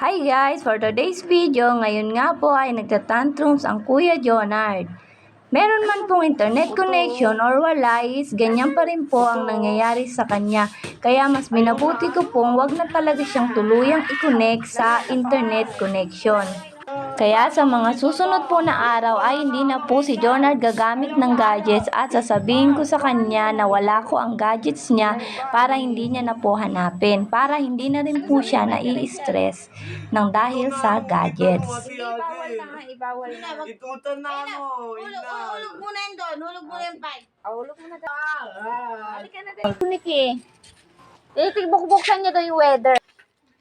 Hi guys! For today's video, ngayon nga po ay nagtatantrums ang Kuya Jonard. Meron man pong internet connection or wala is ganyan pa rin po ang nangyayari sa kanya. Kaya mas minabuti ko pong wag na talaga siyang tuluyang i-connect sa internet connection. Kaya sa mga susunod po na araw ay hindi na po si Jonard gagamit ng gadgets at sasabihin ko sa kanya na wala ko ang gadgets niya para hindi niya na po hanapin. Para hindi na rin po siya nai-stress ng dahil sa gadgets. Ibawal na nga, ibawal na. Itutan na mo. Hulog muna yun doon. Hulog muna yung pipe. Hulog mo na daw. Halika na din. Niki. Buksan niya daw yung weather.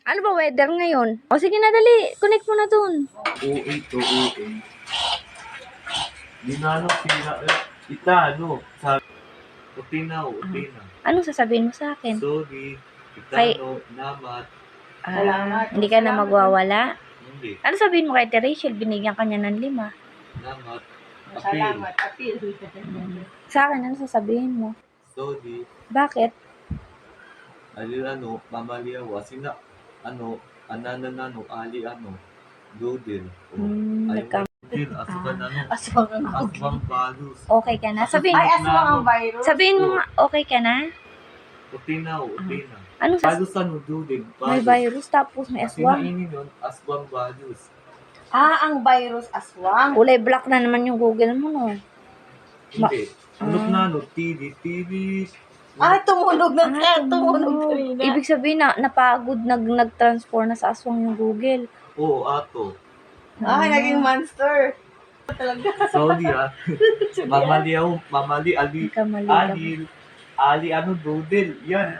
Ano ba weather ngayon? O sige na dali, connect mo na dun. OA to OA. Di na pina. Itano. Sabi. Utinaw. Anong sasabihin mo sa akin? Sorry. Itano. Namat. Hindi ka na magwawala? Hindi. Ano sabihin mo kay Rachel? Binigyan ka niya ng 5. Namat. Salamat. Appeal. Sa akin, ano sasabihin mo? Sorry. Bakit? Mamaliawa. Sina. Ananano. Ali Doodle. Doodle. Aswang balus. Okay ka na? Sabihin, Ay, aswang ang virus. sabihin mo nga, okay ka na? Utinaw. Ano Balus Doodle. May virus tapos may aswang. Sinainin yun. Aswang balus. Ang virus aswang. Kulay black na naman yung Google mo, no? Hindi. TV. Tumunog na ka. Tumunog kanina. Ibig sabihin na napagod, nag-transform na sa aswang yung Google. Oo, ato. Naging monster. Sorry Mamali, Ali, Kamali. Doodle. Yan.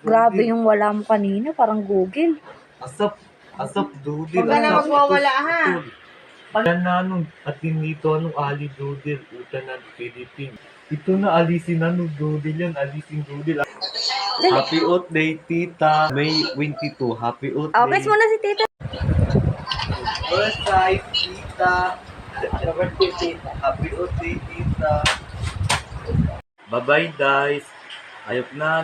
Grabe yung wala mo kanina, parang Google. Asap, Doodle. Huwag ka na magwawala, ha? Yan na at dito, Ali, Doodle, utan na Philippines. Ito na, alisin Doodle yan, alisin Doodle. Happy birthday, Tita. May 22, happy birthday. Kiss mo na si Tita. First time, Tita. Happy birthday, Tita. Bye-bye, guys. Ayok na,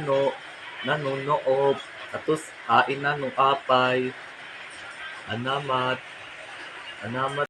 nanunoob. Atos, ain na, apay. Anamat.